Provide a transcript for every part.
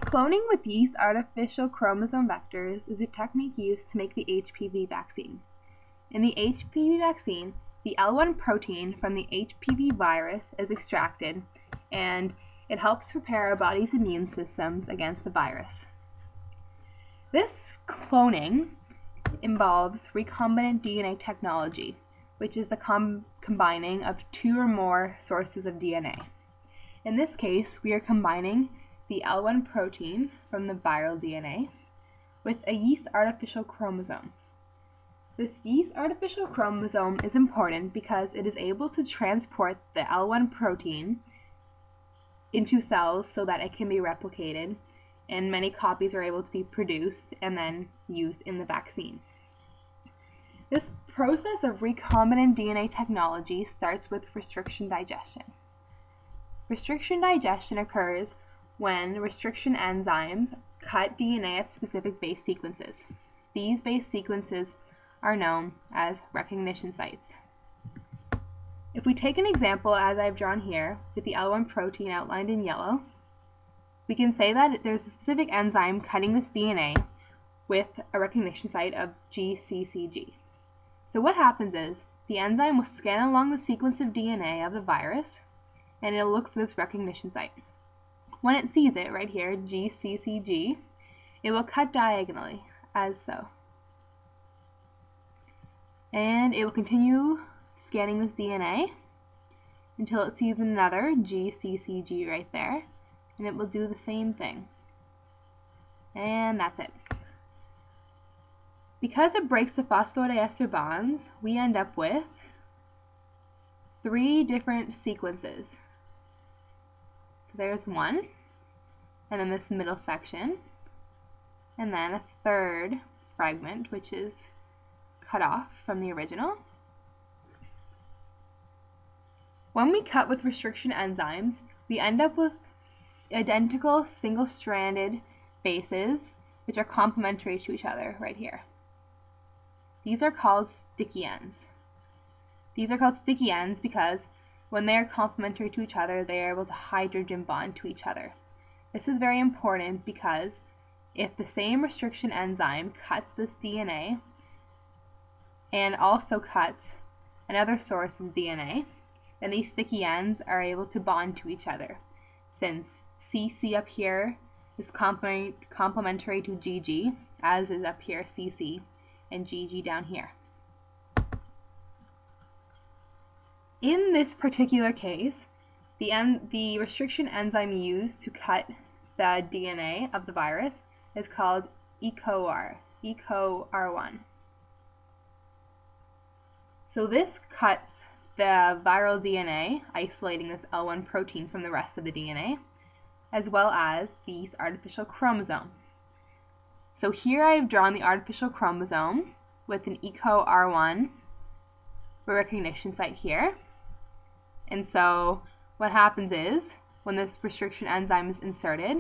Cloning with yeast artificial chromosome vectors is a technique used to make the HPV vaccine. In the HPV vaccine, the L1 protein from the HPV virus is extracted, and it helps prepare our body's immune systems against the virus. This cloning involves recombinant DNA technology, which is the combining of two or more sources of DNA. In this case, we are combining the L1 protein from the viral DNA with a yeast artificial chromosome. This yeast artificial chromosome is important because it is able to transport the L1 protein into cells so that it can be replicated, and many copies are able to be produced and then used in the vaccine. This process of recombinant DNA technology starts with restriction digestion. Restriction digestion occurs when restriction enzymes cut DNA at specific base sequences. These base sequences are known as recognition sites. If we take an example as I've drawn here with the L1 protein outlined in yellow, we can say that there's a specific enzyme cutting this DNA with a recognition site of GCCG. So what happens is the enzyme will scan along the sequence of DNA of the virus and it'll look for this recognition site. When it sees it right here, GCCG, it will cut diagonally as so. And it will continue scanning this DNA until it sees another GCCG right there, and it will do the same thing. And that's it. Because it breaks the phosphodiester bonds, we end up with 3 different sequences. So there's one, and then this middle section, and then a third fragment, which is cut off from the original. When we cut with restriction enzymes, we end up with identical single-stranded bases, which are complementary to each other right here. These are called sticky ends. These are called sticky ends because when they are complementary to each other, they are able to hydrogen bond to each other. This is very important because if the same restriction enzyme cuts this DNA and also cuts another source's DNA, then these sticky ends are able to bond to each other. Since CC up here is complementary to GG, as is up here CC, and GG down here. In this particular case, the restriction enzyme used to cut the DNA of the virus is called EcoR1. So this cuts the viral DNA, isolating this L1 protein from the rest of the DNA, as well as the yeast artificial chromosome. So here I've drawn the artificial chromosome with an EcoR1 recognition site here. And so what happens is, when this restriction enzyme is inserted,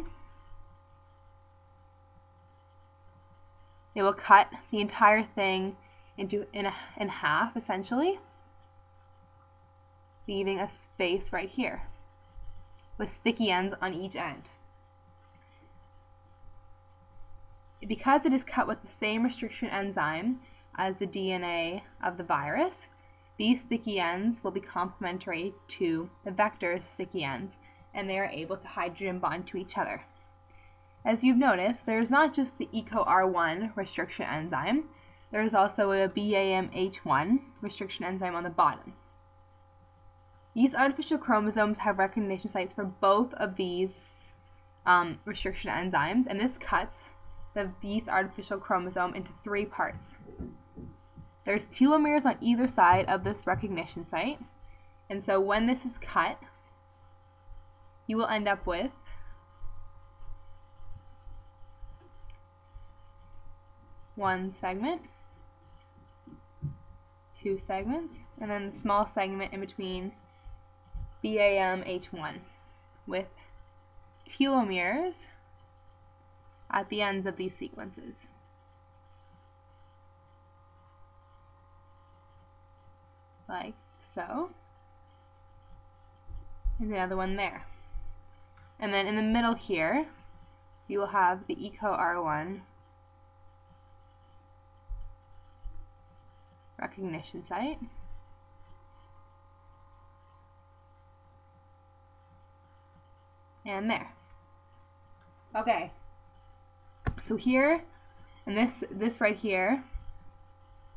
it will cut the entire thing in half, essentially, leaving a space right here with sticky ends on each end. Because it is cut with the same restriction enzyme as the DNA of the virus, these sticky ends will be complementary to the vector's sticky ends, and they are able to hydrogen bond to each other. As you've noticed, there is not just the EcoR1 restriction enzyme, there is also a BAMH1 restriction enzyme on the bottom. These artificial chromosomes have recognition sites for both of these restriction enzymes, and this cuts the yeast artificial chromosome into 3 parts. There's telomeres on either side of this recognition site, and so when this is cut, you will end up with one segment, 2 segments, and then a small segment in between BAMH1 with telomeres at the ends of these sequences. Like so. And the other one there. And then in the middle here, we will have the EcoR1 recognition site. And there. Okay. So here, and this right here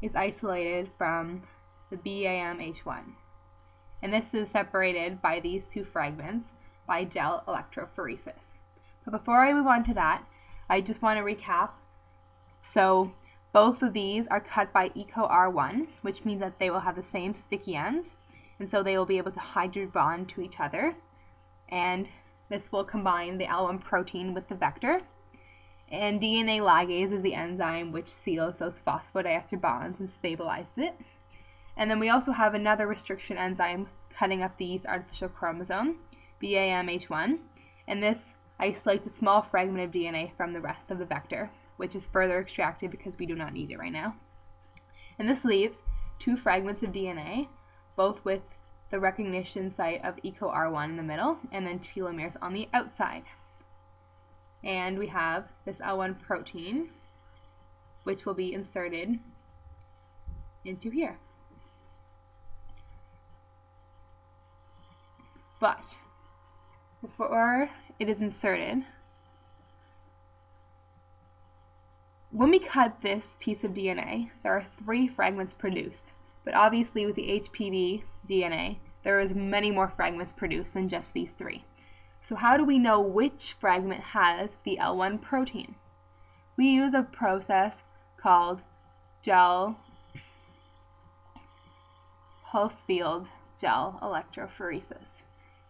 is isolated from the BAM-H1. And this is separated by these two fragments by gel electrophoresis. But before I move on to that, I just want to recap. So both of these are cut by EcoR1, which means that they will have the same sticky ends, and so they will be able to hydrogen bond to each other. And this will combine the L1 protein with the vector. And DNA ligase is the enzyme which seals those phosphodiester bonds and stabilizes it. And then we also have another restriction enzyme cutting up the yeast artificial chromosome, BAM-H1, and this isolates a small fragment of DNA from the rest of the vector, which is further extracted because we do not need it right now. And this leaves two fragments of DNA, both with the recognition site of EcoR1 in the middle, and then telomeres on the outside. And we have this L1 protein, which will be inserted into here. But before it is inserted, when we cut this piece of DNA, there are 3 fragments produced. But obviously with the HPV DNA, there is many more fragments produced than just these 3. So how do we know which fragment has the L1 protein? We use a process called gel pulse field gel electrophoresis.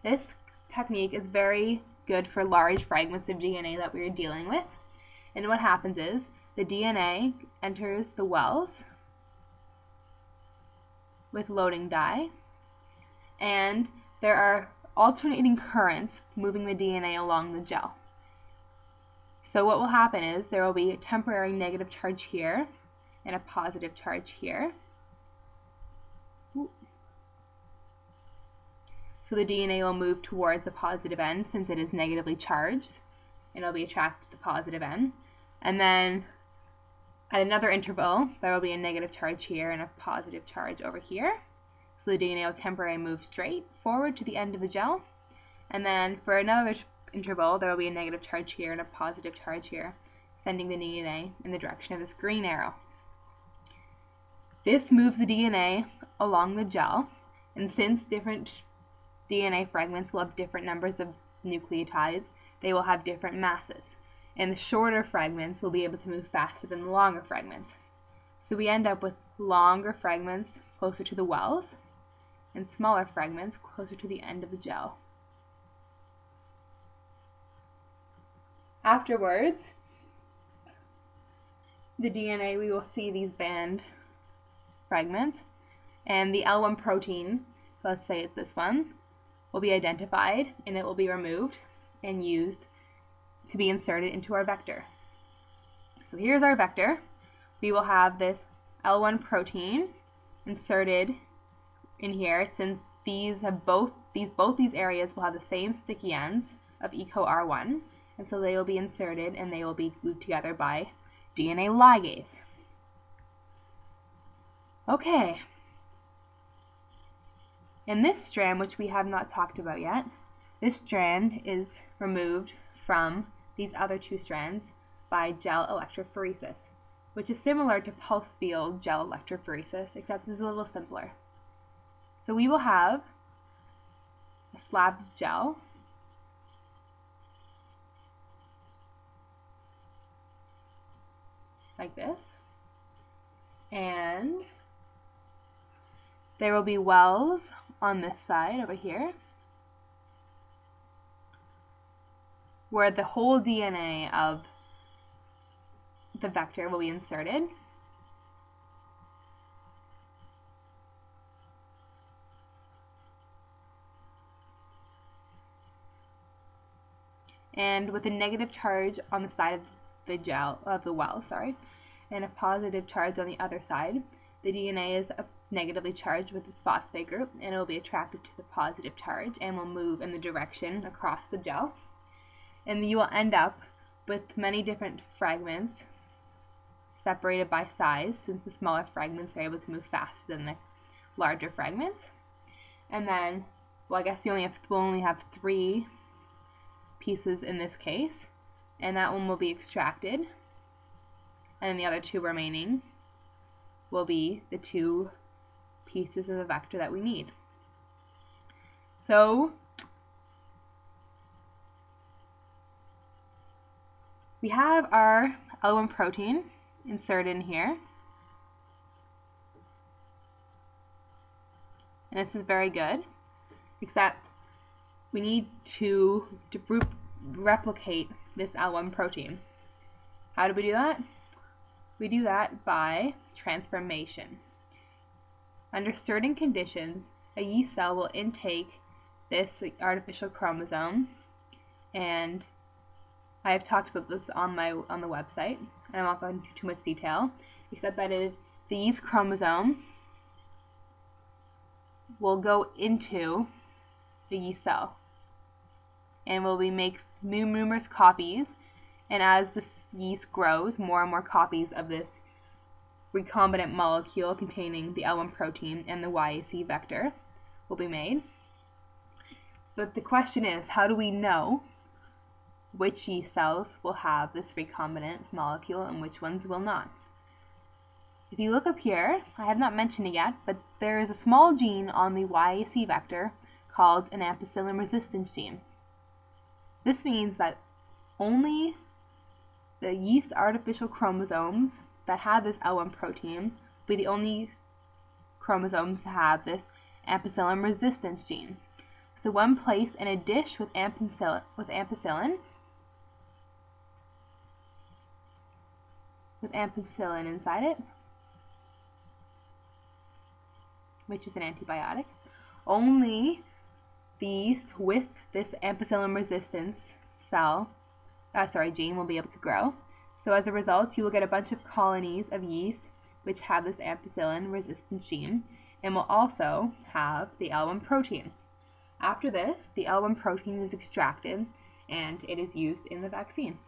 This technique is very good for large fragments of DNA that we are dealing with. And what happens is the DNA enters the wells with loading dye, and there are alternating currents moving the DNA along the gel. So what will happen is there will be a temporary negative charge here and a positive charge here. So the DNA will move towards the positive end since it is negatively charged, and it'll be attracted to the positive end. And then at another interval, there will be a negative charge here and a positive charge over here. So the DNA will temporarily move straight forward to the end of the gel. And then for another interval, there will be a negative charge here and a positive charge here, sending the DNA in the direction of this green arrow. This moves the DNA along the gel, and since different DNA fragments will have different numbers of nucleotides, they will have different masses. And the shorter fragments will be able to move faster than the longer fragments. So we end up with longer fragments closer to the wells and smaller fragments closer to the end of the gel. Afterwards, the DNA, we will see these band fragments, and the L1 protein, let's say it's this one, will be identified, and it will be removed and used to be inserted into our vector. So here's our vector. We will have this L1 protein inserted in here, since these have both these areas will have the same sticky ends of EcoR1, and so they will be inserted and they will be glued together by DNA ligase. Okay. And this strand, which we have not talked about yet, this strand is removed from these other 2 strands by gel electrophoresis, which is similar to pulse field gel electrophoresis, except it's a little simpler. So we will have a slab of gel, like this, and there will be wells on this side over here, where the whole DNA of the vector will be inserted. And with a negative charge on the side of the well, and a positive charge on the other side, the DNA is negatively charged with its phosphate group, and it will be attracted to the positive charge and will move in the direction across the gel. And you will end up with many different fragments separated by size, since the smaller fragments are able to move faster than the larger fragments. And then, well, I guess we'll only have 3 pieces in this case, and that one will be extracted, and the other 2 remaining will be the 2 pieces of the vector that we need. So we have our L1 protein inserted in here, and this is very good, except we need to replicate this L1 protein. How do we do that? We do that by transformation. Under certain conditions, a yeast cell will intake this artificial chromosome, and I have talked about this on the website, and I'm not going into too much detail, except that the yeast chromosome will go into the yeast cell, and will make numerous copies, and as the yeast grows, more and more copies of this recombinant molecule containing the L1 protein and the YAC vector will be made. But the question is, how do we know which yeast cells will have this recombinant molecule and which ones will not? If you look up here, I have not mentioned it yet, but there is a small gene on the YAC vector called an ampicillin resistance gene. This means that only the yeast artificial chromosomes that have this L1 protein will be the only chromosomes to have this ampicillin resistance gene. So when placed in a dish with ampicillin inside it, which is an antibiotic, only the yeast with this ampicillin resistance gene will be able to grow. So as a result, you will get a bunch of colonies of yeast which have this ampicillin resistance gene, and will also have the L1 protein. After this, the L1 protein is extracted and it is used in the vaccine.